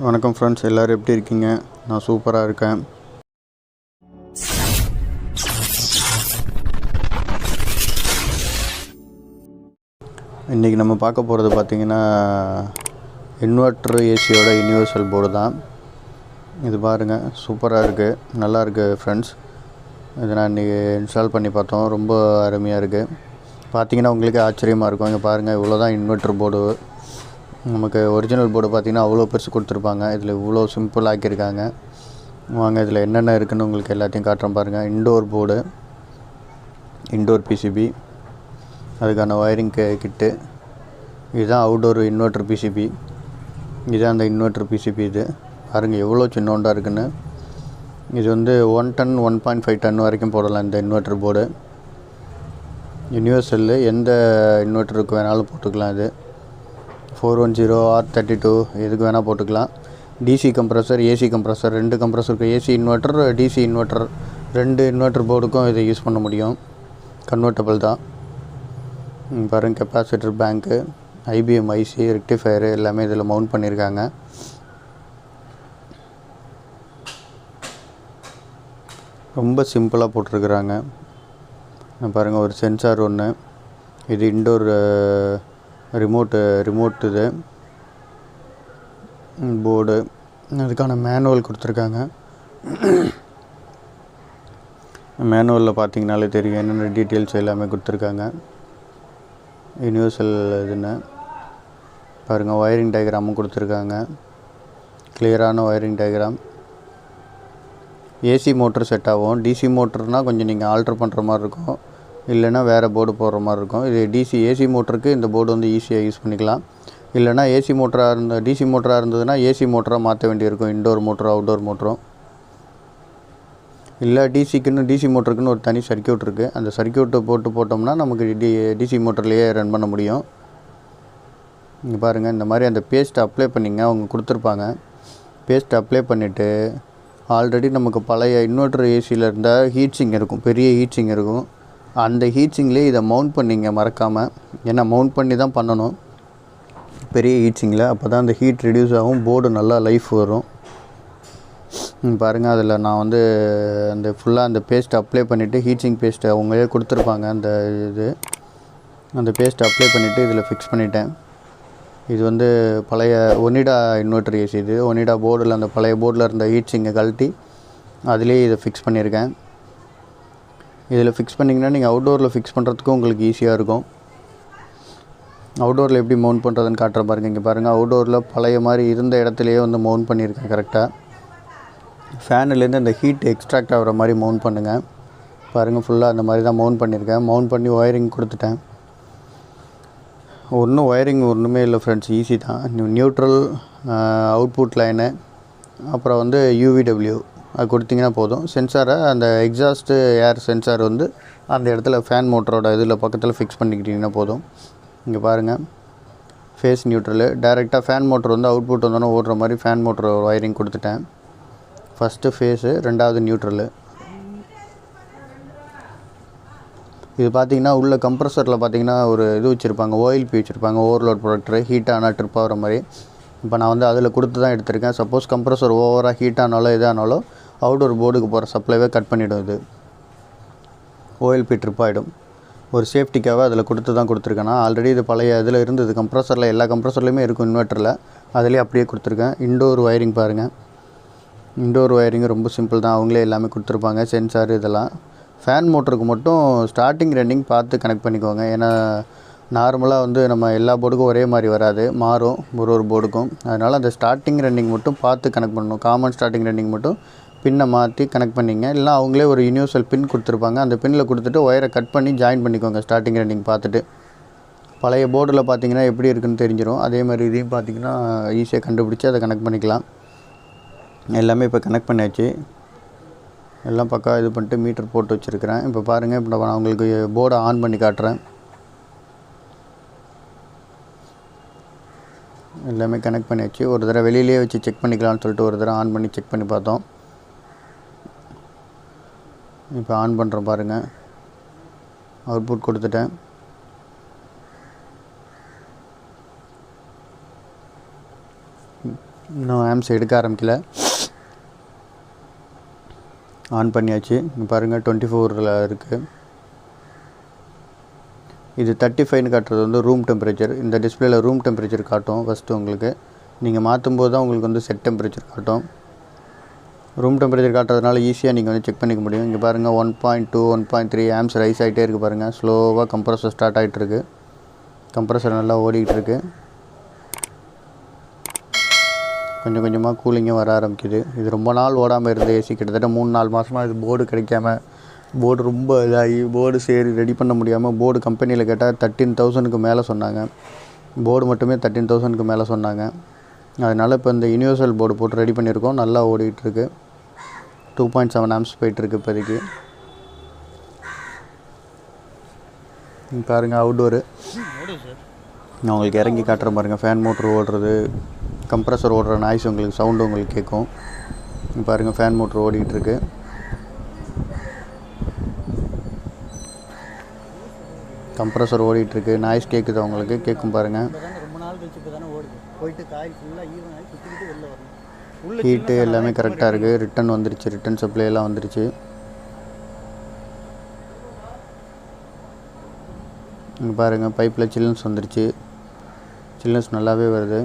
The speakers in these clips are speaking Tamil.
வணக்கம் ஃப்ரெண்ட்ஸ், எல்லோரும் எப்படி இருக்கீங்க? நான் சூப்பராக இருக்கேன். இன்றைக்கி நம்ம பார்க்க போகிறது பார்த்திங்கன்னா இன்வெர்ட்ரு ஏசியோட யூனிவர்சல் போர்டு தான். இது பாருங்கள், சூப்பராக இருக்குது, நல்லா இருக்குது ஃப்ரெண்ட்ஸ். இதை நான் இன்றைக்கி இன்ஸ்டால் பண்ணி பார்த்தோம். ரொம்ப அருமையாக இருக்குது. பார்த்திங்கன்னா உங்களுக்கே ஆச்சரியமாக இருக்கும். இங்கே பாருங்கள், இவ்வளோ தான் இன்வெர்ட்ரு போர்டு. நமக்கு ஒரிஜினல் போர்டு பார்த்திங்கன்னா அவ்வளோ பெருசு கொடுத்துருப்பாங்க. இதில் இவ்வளோ சிம்பிள் ஆக்கியிருக்காங்க. வாங்க இதில் என்னென்ன இருக்குதுன்னு உங்களுக்கு எல்லாத்தையும் காட்டுறேன் பாருங்கள். இன்டோர் போர்டு, இன்டோர் பிசிபி, அதுக்கான ஒயரிங் கிட்டு. இதுதான் அவுடோர் இன்வெர்ட்ரு பிசிபி. இதுதான் அந்த இன்வெர்ட்ரு பிசிபி. இது பாருங்கள் எவ்வளோ சின்னோண்டாக இருக்குன்னு. இது வந்து 1 டன் 1.5 டன் வரைக்கும் போடலாம் இந்த இன்வெர்ட்ரு போர்டு. யூனிவர்சல் எந்த இன்வெர்ட்டருக்கு வேணாலும் போட்டுக்கலாம். இது 410 R32 எதுக்கு வேணால் போட்டுக்கலாம். டிசி கம்ப்ரஸர், ஏசி கம்ப்ரஸர், 2 கம்ப்ரஸருக்கு AC inverter, DC inverter, 2 inverter போர்டுக்கும் இதை யூஸ் பண்ண முடியும். கன்வெர்ட்டபிள் தான். பாருங்கள், capacitor bank, IPM IC, rectifier எல்லாமே இதில் மவுண்ட் பண்ணியிருக்காங்க. ரொம்ப சிம்பிளாக போட்டிருக்கிறாங்க. பாருங்கள், ஒரு சென்சார் ஒன்று. இது இன்டோர் ரிமோட் இது போர்டு. அதுக்கான மேனுவல் கொடுத்துருக்காங்க. மேனுவலில் பார்த்தீங்கனாலே தெரியும் என்னென்ன டீட்டெயில்ஸ் எல்லாமே கொடுத்துருக்காங்க. யூனிவர்சல் இதுன்னு பாருங்கள், ஒயரிங் டயக்ராமும் கொடுத்துருக்காங்க. கிளியரான wiring diagram. AC motor set ஆகும். டிசி மோட்டர்னால் கொஞ்சம் நீங்கள் ஆல்ட்ரு பண்ணுற மாதிரி இருக்கும், இல்லைன்னா வேறு போர்டு போடுற மாதிரி இருக்கும். இது ஏசி மோட்டருக்கு இந்த போர்டு வந்து ஈஸியாக யூஸ் பண்ணிக்கலாம். இல்லைனா டிசி மோட்டராக இருந்ததுன்னா ஏசி மோட்டராக மாற்ற வேண்டியிருக்கும். இன்டோர் மோட்டரும் அவுட்டோர் மோட்டரும். இல்லை டிசி மோட்டருக்குன்னு ஒரு தனி சர்க்யூட் இருக்குது. அந்த சர்க்யூட்டை போட்டோம்னா நமக்கு டிசி மோட்டர்லேயே ரன் பண்ண முடியும். இங்கே பாருங்கள், இந்த மாதிரி அந்த பேஸ்ட்டை அப்ளை பண்ணிங்க. அவங்க கொடுத்துருப்பாங்க. பேஸ்ட்டை அப்ளை பண்ணிவிட்டு ஆல்ரெடி நமக்கு பழைய இன்வெர்ட்டர் ஏசியில் இருந்தால் ஹீட்ஸிங் இருக்கும், பெரிய ஹீட்ஸிங் இருக்கும். அந்த ஹீட்ஸிங்லேயே இதை மவுண்ட் பண்ணிங்க மறக்காமல். ஏன்னா மவுண்ட் பண்ணி தான் பண்ணணும் பெரிய ஹீட்ஸிங்கில். அப்போ தான் அந்த ஹீட் ரெடியூஸ் ஆகும், போர்டு நல்லா லைஃப் வரும். பாருங்கள், அதில் நான் வந்து அந்த ஃபுல்லாக அந்த பேஸ்ட்டை அப்ளை பண்ணிவிட்டு, ஹீட்ஸிங் பேஸ்ட்டை அவங்களே கொடுத்துருப்பாங்க. அந்த பேஸ்ட்டை அப்ளை பண்ணிவிட்டு இதில் ஃபிக்ஸ் பண்ணிட்டேன். இது வந்து பழைய ஒனிடா இன்வெர்ட்டர் ஏசி. இது ஒனிடா போர்டில் அந்த பழைய போர்டில் இருந்த ஹீட்ஸிங்கை கழட்டி அதிலே இதை ஃபிக்ஸ் பண்ணியிருக்கேன். இதில் ஃபிக்ஸ் பண்ணிங்கன்னா நீங்கள் அவுட்டோரில் ஃபிக்ஸ் பண்ணுறதுக்கும் உங்களுக்கு ஈஸியாக இருக்கும். அவுட்டோரில் எப்படி மவுண்ட் பண்ணுறதுன்னு காட்டுற பாருங்கள். இங்கே பாருங்கள், அவுட்டோரில் பழைய மாதிரி இருந்த இடத்துலையே வந்து மவுண்ட் பண்ணியிருக்கேன் கரெக்டாக. ஃபேனுலேருந்து அந்த ஹீட் எக்ஸ்ட்ராக்ட் ஆகிற மாதிரி மவுண்ட் பண்ணுங்கள். பாருங்கள், ஃபுல்லாக அந்த மாதிரி தான் மவுண்ட் பண்ணியிருக்கேன். மவுண்ட் பண்ணி ஒயரிங் கொடுத்துட்டேன். ஒயரிங் ஒன்றுமே இல்லை ஃப்ரெண்ட்ஸ், ஈஸி தான். நியூட்ரல், அவுட்புட் லைனு, அப்புறம் வந்து யூவிடபிள்யூ அது கொடுத்திங்கன்னா போதும். சென்சாரை அந்த எக்ஸாஸ்ட்டு ஏர் சென்சார் வந்து அந்த இடத்துல ஃபேன் மோட்டரோட இதில் பக்கத்தில் ஃபிக்ஸ் பண்ணிக்கிட்டிங்கன்னா போதும். இங்கே பாருங்கள், ஃபேஸ் நியூட்ரலு. டைரெக்டாக ஃபேன் மோட்டர் வந்து அவுட்புட் வந்தோன்னே ஓடுற மாதிரி ஃபேன் மோட்டர் ஒயரிங் கொடுத்துட்டேன். ஃபஸ்ட்டு ஃபேஸு, ரெண்டாவது நியூட்ரலு. இது பார்த்திங்கன்னா உள்ள கம்ப்ரஸரில் பார்த்திங்கன்னா ஒரு இது வச்சுருப்பாங்க, ஓஎல்பி வச்சுருப்பாங்க, ஓவர்லோட் ப்ரொடக்டரு. ஹீட் ஆனால் ட்ரிப் ஆகிற மாதிரி. இப்போ நான் வந்து அதில் கொடுத்து தான் எடுத்திருக்கேன். சப்போஸ் கம்ப்ரஸர் ஓவராக ஹீட் ஆனாலும் எதானாலும் அவுட்டோர் போர்டுக்கு போகிற சப்ளைவே கட் பண்ணிவிடும். இது ஓஎல்பி ட்ரிப் ஆகிடும். ஒரு சேஃப்டிக்காக அதில் கொடுத்து தான் கொடுத்துருக்கேன். நான் ஆல்ரெடி இது பழைய இதில் இருந்தது கம்ப்ரஸரில், எல்லா கம்ப்ரஸர்லேயுமே இருக்கும் இன்வெர்ட்டரில். அதிலே அப்படியே கொடுத்துருக்கேன். இன்டோர் ஒயரிங் பாருங்கள். இன்டோர் ஒயரிங் ரொம்ப சிம்பிள் தான். அவங்களே எல்லாமே கொடுத்துருப்பாங்க, சென்சார் இதெல்லாம். ஃபேன் மோட்டருக்கு மட்டும் ஸ்டார்டிங் ரன்னிங் பார்த்து கனெக்ட் பண்ணிக்கோங்க. ஏன்னா நார்மலாக வந்து நம்ம எல்லா போர்டுக்கும் ஒரே மாதிரி வராது, மாறும் ஒரு போர்டுக்கும். அதனால் அந்த ஸ்டார்டிங் ரன்னிங் மட்டும் பார்த்து கனெக்ட் பண்ணணும். காமன் ஸ்டார்டிங் ரன்னிங் மட்டும் பின்னை மாற்றி கனெக்ட் பண்ணிங்க. இல்லைனா அவங்களே ஒரு யூனிவர்சல் பின் கொடுத்துருப்பாங்க. அந்த பின்னில் கொடுத்துட்டு ஒயரை கட் பண்ணி ஜாயின் பண்ணிக்கோங்க ஸ்டார்டிங் ரன்னிங் பார்த்துட்டு. பழைய போர்டில் பார்த்திங்கன்னா எப்படி இருக்குன்னு தெரிஞ்சிடும். அதே மாதிரி இதையும் பார்த்திங்கன்னா ஈஸியாக கண்டுபிடிச்சி அதை கனெக்ட் பண்ணிக்கலாம். எல்லாமே இப்போ கனெக்ட் பண்ணியாச்சு. எல்லாம் பக்கா இது பண்ணிட்டு மீட்டர் போட்டு வச்சுருக்கிறேன். இப்போ பாருங்கள், இப்போ நான் உங்களுக்கு போர்டை ஆன் பண்ணி காட்டுறேன். எல்லாமே கனெக்ட் பண்ணியாச்சு. ஒரு தடவை வெளியிலே வச்சு செக் பண்ணிக்கலாம்னு சொல்லிட்டு ஒரு தடவை ஆன் பண்ணி செக் பண்ணி பார்த்தோம். இப்போ ஆன் பண்ணுறேன் பாருங்கள். அவுட்புட் கொடுத்துட்டேன். இன்னும் ஆம்ஸ் எடுக்க ஆரம்பிக்கல. ஆன் பண்ணியாச்சு. இங்கே பாருங்கள் 24 இருக்குது. இது 35ன்னு காட்டுறது வந்து ரூம் டெம்பரேச்சர். இந்த டிஸ்பிளேயில் ரூம் டெம்பரேச்சர் காட்டும் ஃபஸ்ட்டு உங்களுக்கு. நீங்கள் மாற்றும் போது தான் உங்களுக்கு வந்து செட் டெம்பரேச்சர் காட்டும். ரூம் டெம்பரேச்சர் காட்டுறதுனால ஈஸியாக நீங்கள் வந்து செக் பண்ணிக்க முடியும். இங்கே பாருங்கள் 1.2 1.3 ஆம்ஸ் ரைஸ் ஆகிட்டே இருக்குது பாருங்கள். ஸ்லோவாக கம்ப்ரஸர் ஸ்டார்ட் ஆகிட்டு இருக்குது. கம்ப்ரஸர் நல்லா ஓடிக்கிட்டு இருக்குது. கொஞ்சம் கொஞ்சமாக கூலிங்கும் வர ஆரம்பிக்குது. இது ரொம்ப நாள் ஓடாமல் இருந்த ஏசி, கிட்டத்தட்ட 3-4 மாதமாக இது போர்டு கிடைக்காம, போர்டு ரொம்ப இதாகி போர்டு சரி ரெடி பண்ண முடியாமல், போர்டு கம்பெனியில் கேட்டால் 13,000க்கு மேலே சொன்னாங்க. போர்டு மட்டுமே 13,000க்கு மேலே சொன்னாங்க. அதனால் இப்போ இந்த யூனிவர்சல் போர்டு போட்டு ரெடி பண்ணியிருக்கோம். நல்லா ஓடிட்டுருக்கு. 2.7 ஆம்ஸ் போயிட்டுருக்கு இப்போதைக்கு. பாருங்கள் அவுட்டோரு நான் உங்களுக்கு இறங்கி காட்டுற பாருங்கள். ஃபேன் மோட்ரு ஓடுறது, கம்ப்ரஸர் ஓடுற நாய்ஸ் உங்களுக்கு சவுண்டு உங்களுக்கு கேட்கும். பாருங்கள் ஃபேன் மோட்ரு ஓடிட்டுருக்கு. கம்ப்ரஸர் ஓடிட்டுருக்கு. நாய்ஸ் கேட்குது அவங்களுக்கு, கேட்கும் பாருங்கள். ஹீட்டு எல்லாமே கரெக்டாக இருக்குது. ரிட்டன் வந்துருச்சு, ரிட்டன் சப்ளை எல்லாம் வந்துருச்சு. இங்கே பாருங்கள் பைப்பில் சில்னஸ் வந்துருச்சு. சில்னஸ் நல்லாவே வருது.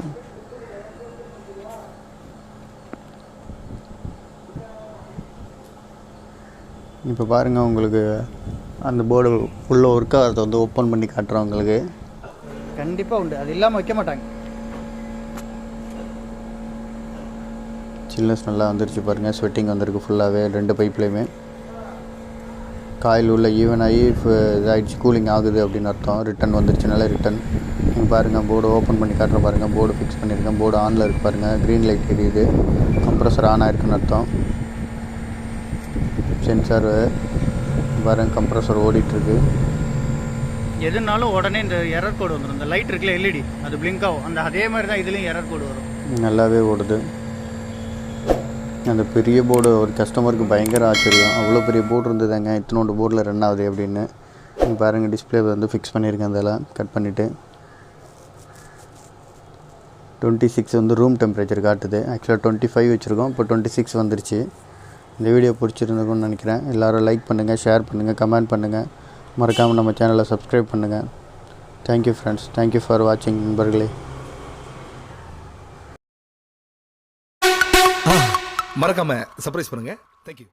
இப்போ பாருங்கள் உங்களுக்கு அந்த போர்டு உள்ள ஒர்க் ஆகிறத வந்து ஓப்பன் பண்ணி காட்டுறோம் உங்களுக்கு. கண்டிப்பாக உண்டு, அது இல்லாமல் வைக்க மாட்டாங்க. சில்னஸ் நல்லா வந்துருச்சு பாருங்கள். ஸ்வெட்டிங் வந்திருக்கு ஃபுல்லாகவே 2 பைப்லேயுமே. காயில் உள்ள ஈவன் ஆகி இதாகிடுச்சு, கூலிங் ஆகுது அப்படின்னு அர்த்தம். ரிட்டன் வந்துருச்சுனால ரிட்டன். நீங்கள் பாருங்கள் போர்டு ஓப்பன் பண்ணி காட்டுற பாருங்கள். போர்டு ஃபிக்ஸ் பண்ணியிருக்கேன். போர்டு ஆனில் இருக்குது பாருங்கள். க்ரீன் லைட் எரியுது. கம்ப்ரஸர் ஆன் ஆகிருக்குன்னு அர்த்தம். சென்சார் பாருங்கள், கம்ப்ரஸர் ஓடிட்டுருக்கு. எதுனாலும் உடனே இந்த எரர் கோடு வந்துடும். இந்த லைட் இருக்குல்ல எல்இடி, அது பிளிங்க் ஆகும். அதே மாதிரி தான் இதுலேயும் எரர் கோடு வரும். நல்லாவே ஓடுது. அந்த பெரிய போர்டு ஒரு கஸ்டமருக்கு பயங்கர ஆச்சரியம். அவ்வளோ பெரிய போர்டு இருந்ததுங்க, இத்தனோண்டு போர்டில் ரன் ஆகுது அப்படின்னு. பாருங்கள் டிஸ்பிளே வந்து ஃபிக்ஸ் பண்ணியிருக்கேன். அதெல்லாம் கட் பண்ணிவிட்டு 26 வந்து ரூம் டெம்பரேச்சர் காட்டுது. ஆக்சுவலாக 25 வச்சுருக்கோம், இப்போ 26 வந்துருச்சு. இந்த வீடியோ பிடிச்சிருந்துக்குன்னு நினைக்கிறேன். எல்லோரும் லைக் பண்ணுங்கள், ஷேர் பண்ணுங்கள், கமெண்ட் பண்ணுங்கள். மறக்காமல் நம்ம சேனலை சப்ஸ்கிரைப் பண்ணுங்கள். தேங்க்யூ ஃப்ரெண்ட்ஸ், தேங்க்யூ ஃபார் வாட்சிங் நண்பர்களே. மறக்காம சர்ப்ரைஸ் பண்ணுங்க. தேங்க்யூ.